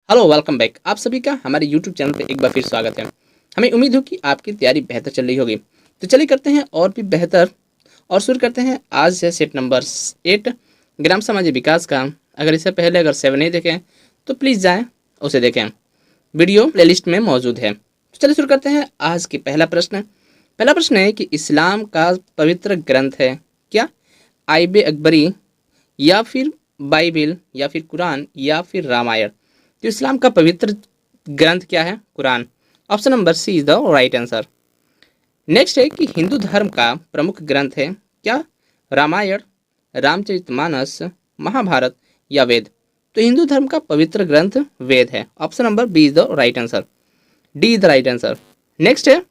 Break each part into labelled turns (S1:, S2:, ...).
S1: Hello welcome back. आप सभी का हमारे यूट्यूब चैनल पे एक बार फिर स्वागत है। हमें उम्मीद हो कि आपकी तैयारी बेहतर चल रही होगी। तो चलिए करते हैं और भी बेहतर और शुरू करते हैं आज से सेट नंबर 8 ग्राम समाज विकास का। अगर इससे पहले अगर 7 नहीं देखें तो प्लीज़ जाएँ उसे देखें, वीडियो प्लेलिस्ट में मौजूद है। तो चलिए शुरू करते हैं आज की पहला प्रश्न है कि इस्लाम का पवित्र ग्रंथ है क्या? आइबे अकबरी या फिर बाइबिल या फिर कुरान या फिर रामायण? तो इस्लाम का पवित्र ग्रंथ क्या है? Quran. Option number C is the right answer. Next है कि हिंदू धर्म का प्रमुख ग्रंथ है क्या? रामायण, रामचरितमानस, महाभारत या वेद? तो हिंदू धर्म का पवित्र ग्रंथ वेद है। Option number B is the right answer, D is the right answer. Next है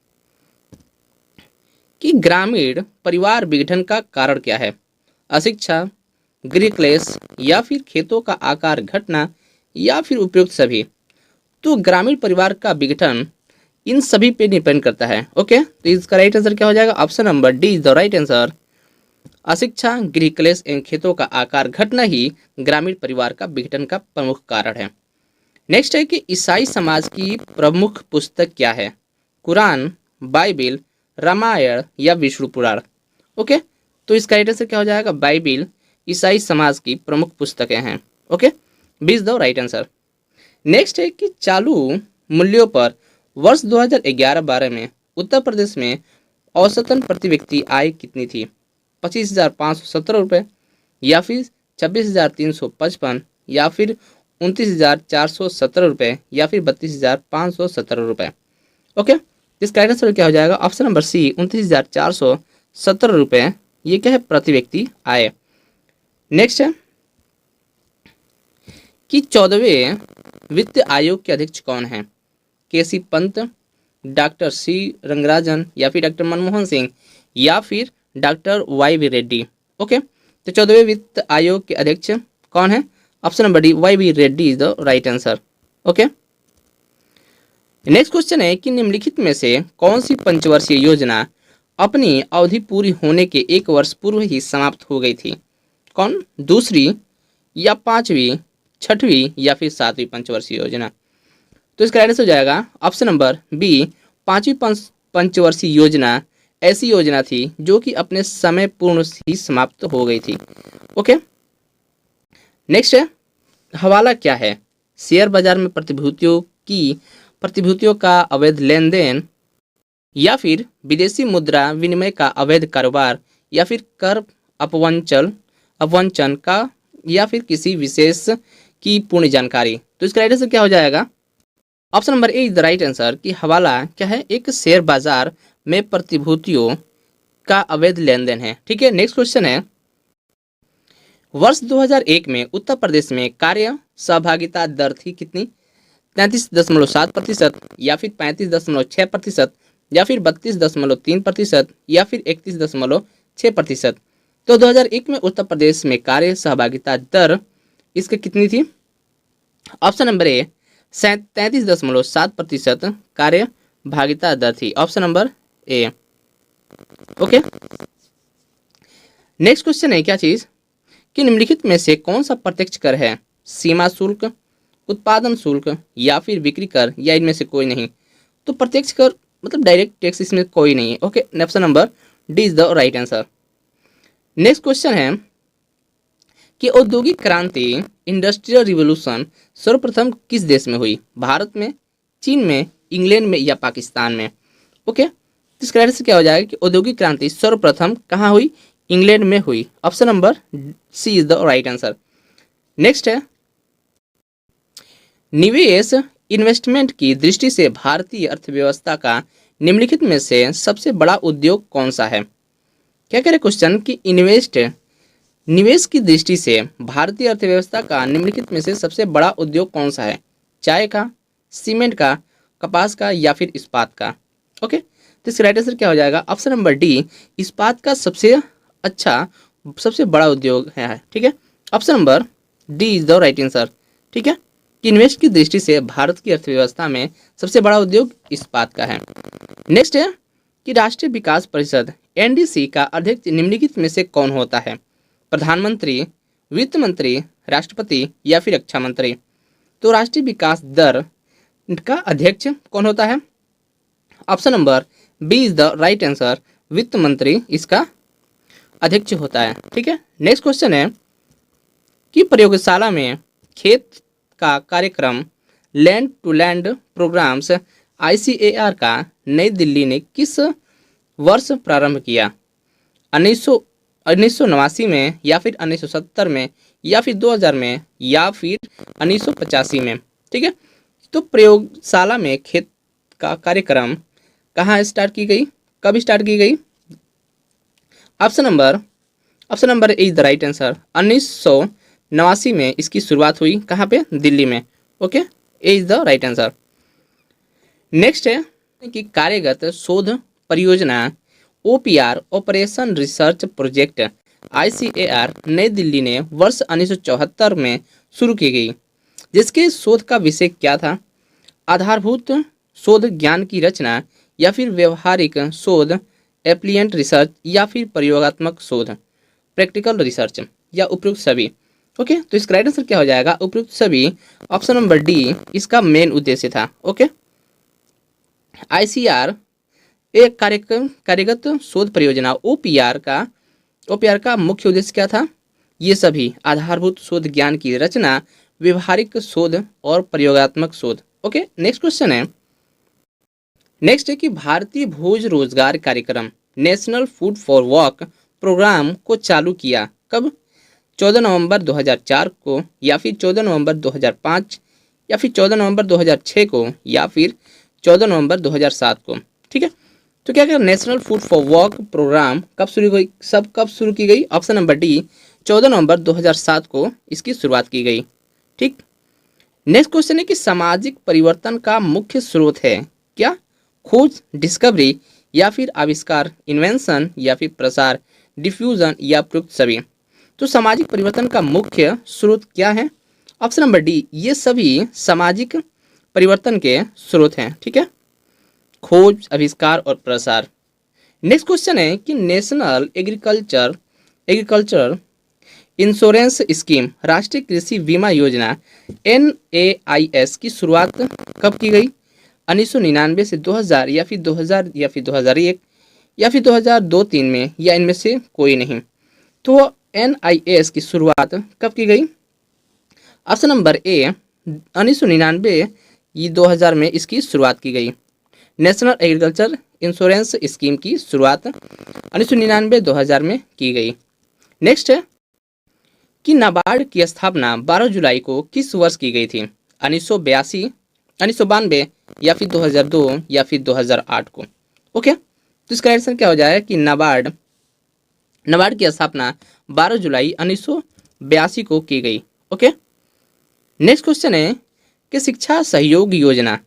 S1: कि ग्रामीण परिवार विघटन का कारण क्या है? अशिक्षा, गृह क्लेश या फिर खेतों का आकार घटना या फिर उपयुक्त सभी? तो ग्रामीण परिवार का विघटन इन सभी पे डिपेंड करता है। ओके, तो इसका राइट आंसर क्या हो जाएगा? Option number D is the right answer. अशिक्षा, गृह क्लेश एवं खेतों का आकार घटना ही ग्रामीण परिवार का विघटन का प्रमुख कारण है। नेक्स्ट है कि ईसाई समाज की प्रमुख पुस्तक क्या है? कुरान, बाइबिल, रामायण या विष्णु पुराण? ओके, तो इसका राइट आंसर क्या हो जाएगा? बाइबिल ईसाई समाज की प्रमुख पुस्तकें हैं। Okay, B is the right answer. Next है कि चालू मूल्यों पर वर्ष 2011-12 में उत्तर प्रदेश में औसतन प्रति व्यक्ति आय कितनी थी? 25,517 रुपये या फिर 26,355 या फिर 29,417 रुपये या फिर 32,517 रुपये? ओके, इसका राइट आंसर क्या हो जाएगा? ऑप्शन नंबर सी 29,417 रुपये। ये क्या है? प्रति व्यक्ति आय। नेक्स्ट है कि 14वें वित्त आयोग के अध्यक्ष कौन है? केसी पंत, डॉक्टर सी रंगराजन या फिर डॉक्टर मनमोहन सिंह या फिर doctor Y V Reddy? Okay, तो 14वें वित्त आयोग के अध्यक्ष कौन है? Option number D Y V Reddy is the right answer. Okay, next question है कि निम्नलिखित में से कौन सी पंचवर्षीय योजना अपनी अवधि पूरी होने के 1 वर्ष पूर्व ही समाप्त हो गई थी? कौन? दूसरी या 5वीं, 6वीं या फिर 7वीं पंचवर्षीय योजना? तो इसका राइट आंसर हो जाएगा ऑप्शन नंबर बी 5वीं पंचवर्षीय योजना ऐसी योजना थी जो कि अपने समय पूर्ण ही समाप्त हो गई थी। ओके, नेक्स्ट है हवाला क्या है? शेयर बाजार में प्रतिभूतियों का अवैध लेन देन या फिर विदेशी मुद्रा विनिमय का अवैध कारोबार या फिर कर अपवंचन का या फिर किसी विशेष की पूर्ण जानकारी? तो इसका राइट आंसर क्या हो जाएगा? Option number A is the right answer कि हवाला क्या है? एक शेयर बाजार में प्रतिभूतियों का अवैध लेन देन है। ठीक है, नेक्स्ट क्वेश्चन है वर्ष 2001 में उत्तर प्रदेश में कार्य सहभागिता दर थी कितनी? 33.7% या फिर 35.6% या फिर 32.3% या फिर 31.6%? तो 2001 में उत्तर प्रदेश में कार्य सहभागिता दर इसकी कितनी थी? ऑप्शन नंबर ए 33.7% कार्य भागिता दर थी। Option number A. Okay, next question है क्या चीज कि निम्नलिखित में से कौन सा प्रत्यक्ष कर है? सीमा शुल्क, उत्पादन शुल्क या फिर बिक्री कर या इनमें से कोई नहीं? तो प्रत्यक्ष कर मतलब डायरेक्ट टैक्स, इसमें कोई नहीं है। Okay, option number D is the right answer. Next question है कि औद्योगिक क्रांति इंडस्ट्रियल रिवॉल्यूशन सर्वप्रथम किस देश में हुई? भारत में, चीन में, इंग्लैंड में या पाकिस्तान में? ओके, इसका आंसर क्या हो जाएगा कि औद्योगिक क्रांति सर्वप्रथम कहाँ हुई? इंग्लैंड में हुई। Option number C is the right answer. Next है निवेश इन्वेस्टमेंट की दृष्टि से भारतीय अर्थव्यवस्था का निम्नलिखित में से सबसे बड़ा उद्योग कौन सा है? क्या कह रहे क्वेश्चन कि निवेश की दृष्टि से भारतीय अर्थव्यवस्था का निम्नलिखित में से सबसे बड़ा उद्योग कौन सा है? चाय का, सीमेंट का, कपास का या फिर इस्पात का? ओके, तो इसका राइट आंसर क्या हो जाएगा? ऑप्शन नंबर डी इस्पात का सबसे बड़ा उद्योग है। ठीक है, option number D is the right answer. ठीक है, कि इन्वेस्ट की दृष्टि से भारत की अर्थव्यवस्था में सबसे बड़ा उद्योग इस्पात का है। नेक्स्ट है कि राष्ट्रीय विकास परिषद एनडीसी का अध्यक्ष निम्नलिखित में से कौन होता है? प्रधानमंत्री, वित्त मंत्री, राष्ट्रपति या फिर रक्षा मंत्री? तो राष्ट्रीय विकास दर का अध्यक्ष कौन होता है? Option number B is the right answer, वित्त मंत्री इसका अध्यक्ष होता है। ठीक है, नेक्स्ट क्वेश्चन है कि प्रयोगशाला में खेत का कार्यक्रम land to land programmes ICAR का नई दिल्ली ने किस वर्ष प्रारंभ किया? 1989 में, या फिर 1970 में, या फिर 2000 में, या फिर 1985 में? ठीक है, तो प्रयोगशाला में खेत का कार्यक्रम कहाँ स्टार्ट की गई, कब स्टार्ट की गई? Option number is the right answer, 1989 में इसकी शुरुआत हुई। कहाँ पे? दिल्ली में। Okay, A is the right answer. Next है कि कार्यगत शोध परियोजना OPR operation research project ICAR नई दिल्ली ने वर्ष 1974 में शुरू की गई, जिसके शोध का विषय क्या था? आधारभूत शोध, ज्ञान की रचना, या फिर व्यवहारिक शोध एप्लिएंट रिसर्च, या फिर प्रयोगात्मक शोध प्रैक्टिकल रिसर्च, या उपयुक्त सभी? ओके, तो इसका राइट आंसर क्या हो जाएगा? उपयुक्त सभी। ऑप्शन नंबर डी इसका मेन उद्देश्य था। ओके, ICAR एक कार्यगत शोध परियोजना OPR का मुख्य उद्देश्य क्या था? ये सभी आधारभूत शोध, ज्ञान की रचना, व्यवहारिक शोध और प्रयोगात्मक शोध। ओके, नेक्स्ट क्वेश्चन है, नेक्स्ट है कि भारतीय भोज रोजगार कार्यक्रम national food for work programme को चालू किया कब? 14 नवंबर 2004 को, या फिर 14 नवंबर 2005, या फिर 14 नवंबर 2006 को, या फिर 14 नवंबर 2007 को? ठीक है, तो क्या क्या national food for work programme कब शुरू की गई? ऑप्शन नंबर डी 14 नवंबर 2007 को इसकी शुरुआत की गई। ठीक, नेक्स्ट क्वेश्चन है कि सामाजिक परिवर्तन का मुख्य स्रोत है क्या? खोज, डिस्कवरी, या फिर आविष्कार इन्वेंशन, या फिर प्रसार डिफ्यूजन, या उपयुक्त सभी? तो सामाजिक परिवर्तन का मुख्य स्रोत क्या है? ऑप्शन नंबर डी, ये सभी सामाजिक परिवर्तन के स्रोत हैं। ठीक है, खोज, आविष्कार और प्रसार। नेक्स्ट क्वेश्चन है कि नेशनल एग्रीकल्चर इंश्योरेंस स्कीम राष्ट्रीय कृषि बीमा योजना NAIS की शुरुआत कब की गई? 1999 से 2000, या फिर 2000, या फिर 2001, या फिर 2002-3 में, या इनमें से कोई नहीं? तो NIS की शुरुआत कब की गई? ऑप्शन नंबर ए 1999 ये 2000 में इसकी शुरुआत की गई। नेशनल एग्रीकल्चर इंश्योरेंस स्कीम की शुरुआत 1999-2000 में की गई। नेक्स्ट है कि नाबार्ड की स्थापना 12 जुलाई को किस वर्ष की गई थी? 1982, 1992, या फिर 2002, या फिर 2008 को? ओके, तो इसका आंसर क्या हो जाएगा कि नाबार्ड की स्थापना 12 जुलाई 1982 को की गई। ओके, नेक्स्ट क्वेश्चन है कि शिक्षा सहयोग योजना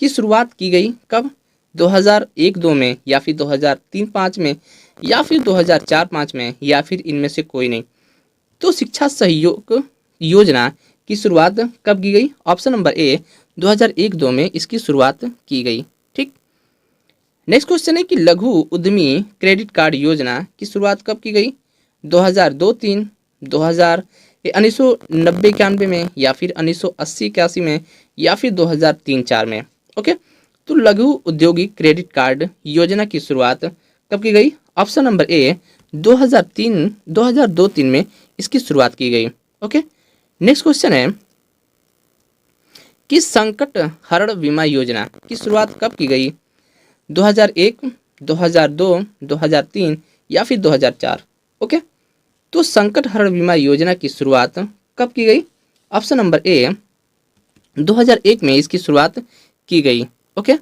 S1: की शुरुआत की गई कब? 2001-2 में, या फिर 2003-5 में, या फिर 2004-5 में, या फिर इनमें से कोई नहीं? तो शिक्षा सहयोग योजना की शुरुआत कब की गई? ऑप्शन नंबर ए 2001-2 में इसकी शुरुआत की गई। ठीक, नेक्स्ट क्वेश्चन है कि लघु उद्यमी क्रेडिट कार्ड योजना की शुरुआत कब की गई? 2002-3, 1990-91 में, या फिर 1980-81 में, या फिर 2003-4 में? ओके, तो लघु औद्योगिक क्रेडिट कार्ड योजना की शुरुआत कब की गई? ऑप्शन नंबर ए 2002-3 में इसकी शुरुआत की गई। ओके, नेक्स्ट क्वेश्चन है कि संकट हरण बीमा योजना की शुरुआत कब की गई? 2001, 2002, 2003, या फिर 2004? ओके, तो संकट हरण बीमा योजना की शुरुआत कब की गई? ऑप्शन नंबर ए 2001 में इसकी शुरुआत की गई। ओके,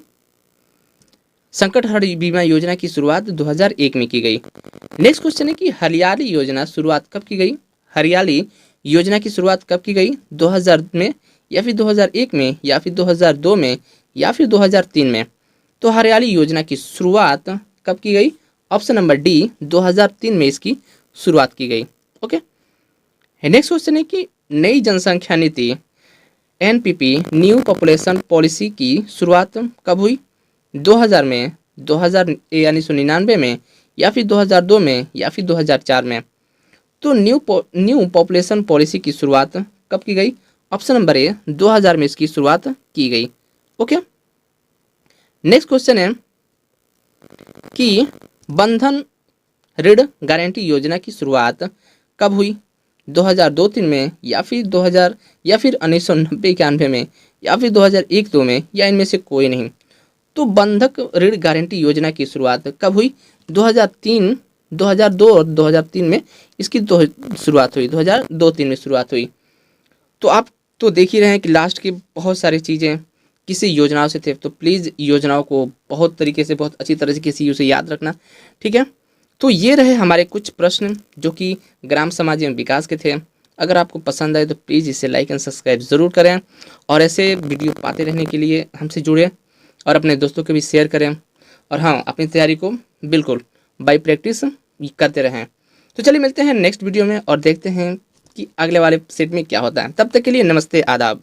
S1: संकट हरण बीमा योजना की शुरुआत 2001 में की गई। नेक्स्ट क्वेश्चन है कि हरियाली योजना शुरुआत कब की गई? हरियाली योजना की शुरुआत कब की गई? 2000 में, या फिर 2001 में, या फिर 2002 में, या फिर 2003 में? तो हरियाली योजना की शुरुआत कब की गई? ऑप्शन नंबर डी 2003 में इसकी शुरुआत की गई। ओके, नेक्स्ट क्वेश्चन है कि नई जनसंख्या नीति NPP न्यू पॉपुलेशन पॉलिसी की शुरुआत कब हुई? 2000 में, 1999 में, या फिर 2002 में, या फिर 2004 में? तो न्यू पॉपुलेशन पॉलिसी की शुरुआत कब की गई? ऑप्शन नंबर ए 2000 में इसकी शुरुआत की गई। ओके, नेक्स्ट क्वेश्चन है कि बंधन ऋण गारंटी योजना की शुरुआत कब हुई? 2002-3 में, या फिर 2000, या फिर 1990-91 में, या फिर 2001-2 में, या इनमें से कोई नहीं। तो बंधक ऋण गारंटी योजना की शुरुआत कब हुई? 2003, 2002 और 2003 में इसकी शुरुआत हुई। 2002-3 में शुरुआत हुई। तो आप तो देख ही रहे हैं कि लास्ट की बहुत सारी चीज़ें किसी योजनाओं से थे। तो प्लीज़ योजनाओं को बहुत तरीके से, बहुत अच्छी तरह से किसी उसे याद रखना, ठीक है। तो ये रहे हमारे कुछ प्रश्न जो कि ग्राम समाज एवं विकास के थे। अगर आपको पसंद आए तो प्लीज़ इसे लाइक एंड सब्सक्राइब ज़रूर करें, और ऐसे वीडियो पाते रहने के लिए हमसे जुड़े और अपने दोस्तों को भी शेयर करें। और हाँ, अपनी तैयारी को बिल्कुल बाय प्रैक्टिस करते रहें। तो चलिए मिलते हैं नेक्स्ट वीडियो में और देखते हैं कि अगले वाले सेट में क्या होता है। तब तक के लिए नमस्ते, आदाब।